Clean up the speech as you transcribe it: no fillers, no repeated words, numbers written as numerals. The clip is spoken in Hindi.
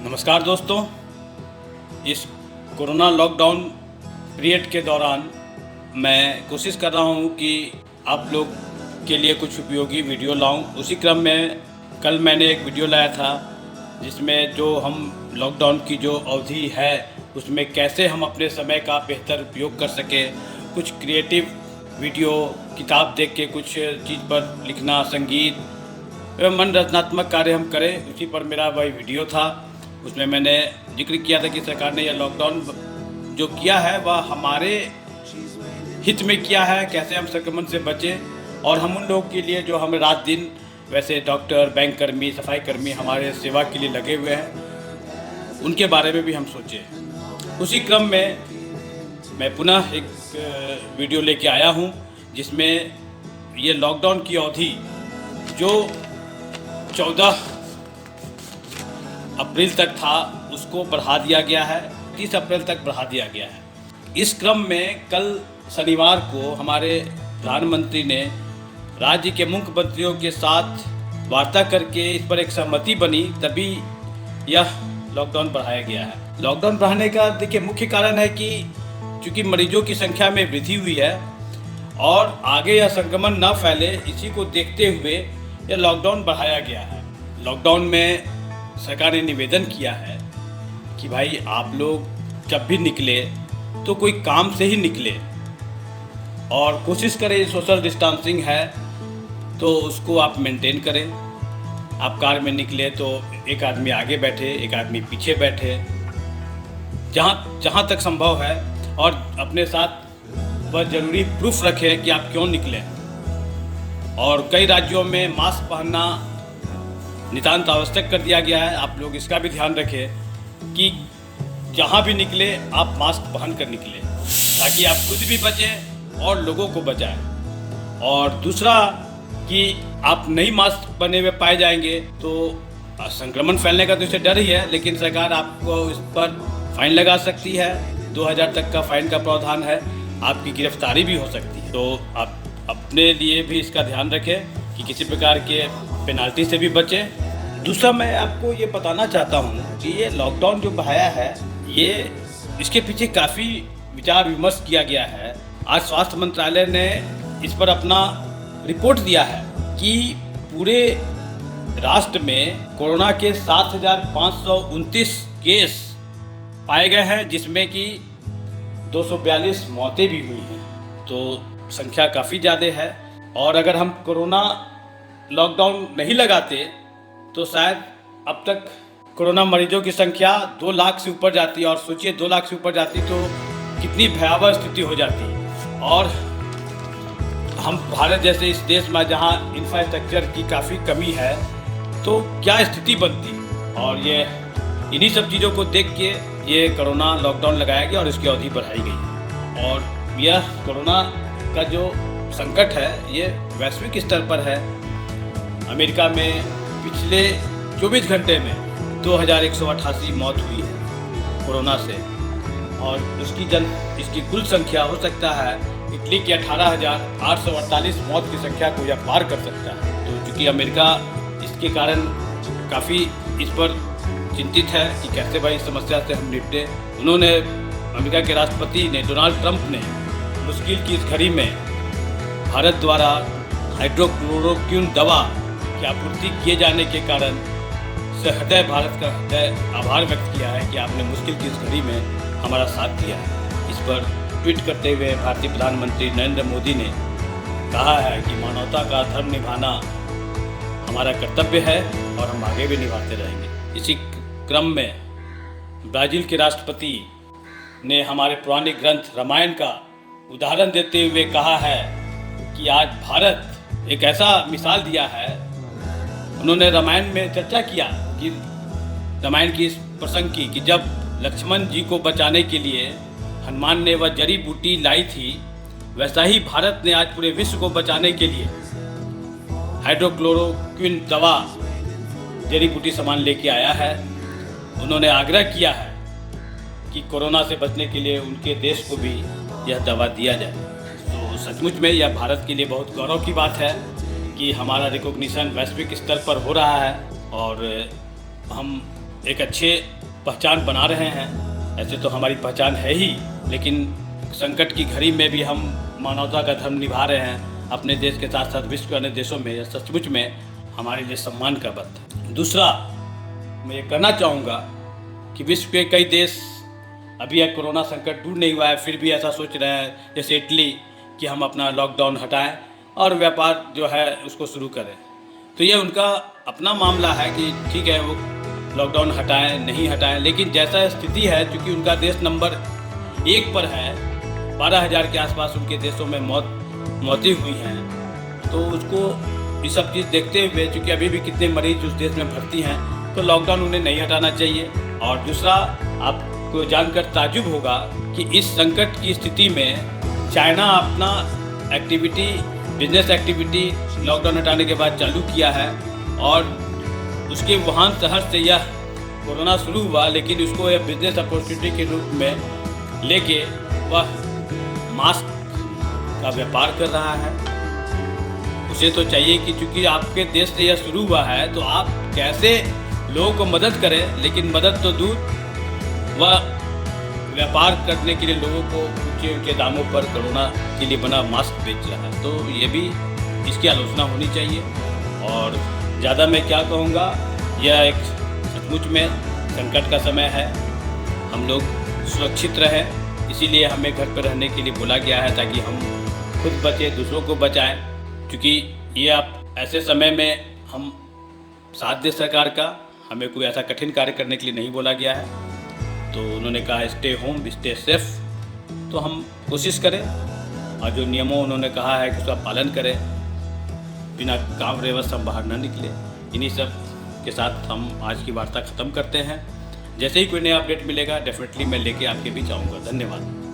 नमस्कार दोस्तों, इस कोरोना लॉकडाउन पीरियड के दौरान मैं कोशिश कर रहा हूं कि आप लोग के लिए कुछ उपयोगी वीडियो लाऊं। उसी क्रम में कल मैंने एक वीडियो लाया था जिसमें जो हम लॉकडाउन की जो अवधि है उसमें कैसे हम अपने समय का बेहतर उपयोग कर सकें। कुछ क्रिएटिव वीडियो, किताब देख के कुछ चीज़ पर लिखना, संगीत एवं मन रचनात्मक कार्य हम करें, उसी पर मेरा वही वीडियो था। उसमें मैंने जिक्र किया था कि सरकार ने यह लॉकडाउन जो किया है वह हमारे हित में किया है, कैसे हम संक्रमण से बचें और हम उन लोगों के लिए जो हमें रात दिन, वैसे डॉक्टर, बैंक कर्मी, सफाई कर्मी हमारे सेवा के लिए लगे हुए हैं, उनके बारे में भी हम सोचें। उसी क्रम में मैं पुनः एक वीडियो लेके आया हूं जिसमें ये लॉकडाउन की अवधि जो 14 अप्रैल तक था उसको बढ़ा दिया गया है, 30 अप्रैल तक बढ़ा दिया गया है। इस क्रम में कल शनिवार को हमारे प्रधानमंत्री ने राज्य के मुख्यमंत्रियों के साथ वार्ता करके इस पर एक सहमति बनी, तभी यह लॉकडाउन बढ़ाया गया है। लॉकडाउन बढ़ाने का देखिए मुख्य कारण है कि चूँकि मरीजों की संख्या में वृद्धि हुई है और आगे यह संक्रमण न फैले, इसी को देखते हुए यह लॉकडाउन बढ़ाया गया है। लॉकडाउन में सरकार ने निवेदन किया है कि भाई आप लोग जब भी निकले तो कोई काम से ही निकले और कोशिश करें, सोशल डिस्टेंसिंग है तो उसको आप मेंटेन करें। आप कार में निकले तो एक आदमी आगे बैठे, एक आदमी पीछे बैठे, जहाँ तक संभव है, और अपने साथ वह ज़रूरी प्रूफ रखें कि आप क्यों निकले। और कई राज्यों में मास्क पहनना नितांत आवश्यक कर दिया गया है। आप लोग इसका भी ध्यान रखें कि जहाँ भी निकले आप मास्क पहन कर निकले ताकि आप खुद भी बचें और लोगों को बचाएं। और दूसरा कि आप नहीं मास्क बने हुए पाए जाएंगे तो संक्रमण फैलने का तो इसे डर ही है, लेकिन सरकार आपको इस पर फाइन लगा सकती है। 2000 तक का फाइन का प्रावधान है, आपकी गिरफ्तारी भी हो सकती है। तो आप अपने लिए भी इसका ध्यान रखें कि किसी प्रकार के पेनाल्टी से भी बचें। दूसरा, मैं आपको ये बताना चाहता हूँ कि ये लॉकडाउन जो बढ़ाया है, ये इसके पीछे काफ़ी विचार विमर्श किया गया है। आज स्वास्थ्य मंत्रालय ने इस पर अपना रिपोर्ट दिया है कि पूरे राष्ट्र में कोरोना के 7,529 केस पाए गए हैं, जिसमें कि 242 मौतें भी हुई हैं। तो संख्या काफ़ी ज़्यादा है और अगर हम कोरोना लॉकडाउन नहीं लगाते तो शायद अब तक कोरोना मरीजों की संख्या 2 लाख से ऊपर जाती, और सोचिए 2 लाख से ऊपर जाती तो कितनी भयावह स्थिति हो जाती। और हम भारत जैसे इस देश में जहां इंफ्रास्ट्रक्चर की काफ़ी कमी है तो क्या स्थिति बनती। और ये इन्हीं सब चीज़ों को देख के ये कोरोना लॉकडाउन लगाया गया और इसकी अवधि बढ़ाई गई। और यह कोरोना का जो संकट है ये वैश्विक स्तर पर है। अमेरिका में पिछले 24 घंटे में 2188 मौत हुई है कोरोना से, और इसकी कुल संख्या हो सकता है इटली की 18,848 मौत की संख्या को यह पार कर सकता है। तो चूँकि अमेरिका इसके कारण काफ़ी इस पर चिंतित है कि कैसे भाई इस समस्या से हम निपटे। उन्होंने, अमेरिका के राष्ट्रपति ने, डोनाल्ड ट्रंप ने मुश्किल की इस घड़ी में भारत द्वारा हाइड्रोक्लोरोक्विन दवा की आपूर्ति किए जाने के कारण से भारत का हृदय आभार व्यक्त किया है कि आपने मुश्किल की इस घड़ी में हमारा साथ दिया है। इस पर ट्वीट करते हुए भारतीय प्रधानमंत्री नरेंद्र मोदी ने कहा है कि मानवता का धर्म निभाना हमारा कर्तव्य है और हम आगे भी निभाते रहेंगे। इसी क्रम में ब्राज़ील के राष्ट्रपति ने हमारे पुराने ग्रंथ रामायण का उदाहरण देते हुए कहा है कि आज भारत एक ऐसा मिसाल दिया है। उन्होंने रामायण में चर्चा किया कि रामायण की इस प्रसंग की कि जब लक्ष्मण जी को बचाने के लिए हनुमान ने वह जड़ी बूटी लाई थी, वैसा ही भारत ने आज पूरे विश्व को बचाने के लिए हाइड्रोक्लोरोक्विन दवा जड़ी बूटी सामान लेके आया है। उन्होंने आग्रह किया है कि कोरोना से बचने के लिए उनके देश को भी यह दवा दिया जाए। तो सचमुच में यह भारत के लिए बहुत गौरव की बात है कि हमारा रिकॉग्निशन वैश्विक स्तर पर हो रहा है और हम एक अच्छे पहचान बना रहे हैं। ऐसे तो हमारी पहचान है ही, लेकिन संकट की घड़ी में भी हम मानवता का धर्म निभा रहे हैं अपने देश के साथ साथ विश्व के अन्य देशों में। यह सचमुच में हमारे लिए सम्मान का बात है। दूसरा, मैं ये कहना चाहूँगा कि विश्व के कई देश अभी यह कोरोना संकट दूर नहीं हुआ है, फिर भी ऐसा सोच रहे हैं जैसे इटली कि हम अपना लॉकडाउन हटाएं और व्यापार जो है उसको शुरू करें। तो ये उनका अपना मामला है कि ठीक है वो लॉकडाउन हटाएं नहीं हटाएं, लेकिन जैसा स्थिति है, चूँकि उनका देश नंबर 1 पर है, 12,000 के आसपास उनके देशों में मौतें हुई हैं, तो उसको ये सब चीज़ देखते हुए, चूँकि अभी भी कितने मरीज उस देश में भर्ती हैं, तो लॉकडाउन उन्हें नहीं हटाना चाहिए। और दूसरा, आपको जानकर ताज्जुब होगा कि इस संकट की स्थिति में चाइना अपना बिजनेस एक्टिविटी लॉकडाउन हटाने के बाद चालू किया है, और उसके वुहान शहर से यह कोरोना शुरू हुआ, लेकिन उसको यह बिजनेस अपॉर्चुनिटी के रूप में लेके वह मास्क का व्यापार कर रहा है। उसे तो चाहिए कि चूँकि आपके देश से यह शुरू हुआ है तो आप कैसे लोगों को मदद करें, लेकिन मदद तो दूर, वह व्यापार करने के लिए लोगों को ऊँचे दामों पर कोरोना के लिए बना मास्क बेच रहा है। तो ये भी इसकी आलोचना होनी चाहिए। और ज़्यादा मैं क्या कहूँगा, यह एक सचमुच में संकट का समय है। हम लोग सुरक्षित रहें, इसीलिए हमें घर पर रहने के लिए बोला गया है, ताकि हम खुद बचें, दूसरों को बचाएं। क्योंकि ये आप ऐसे समय में हम साथ दें सरकार का, हमें कोई ऐसा कठिन कार्य करने के लिए नहीं बोला गया है। तो उन्होंने कहा स्टे होम स्टे सेफ, तो हम कोशिश करें और जो नियमों उन्होंने कहा है कि उसका पालन करें, बिना काम रेवस हम बाहर ना निकले। इन्हीं सब के साथ हम आज की वार्ता ख़त्म करते हैं। जैसे ही कोई नया अपडेट मिलेगा डेफिनेटली मैं लेके आपके बीच आऊँगा। धन्यवाद।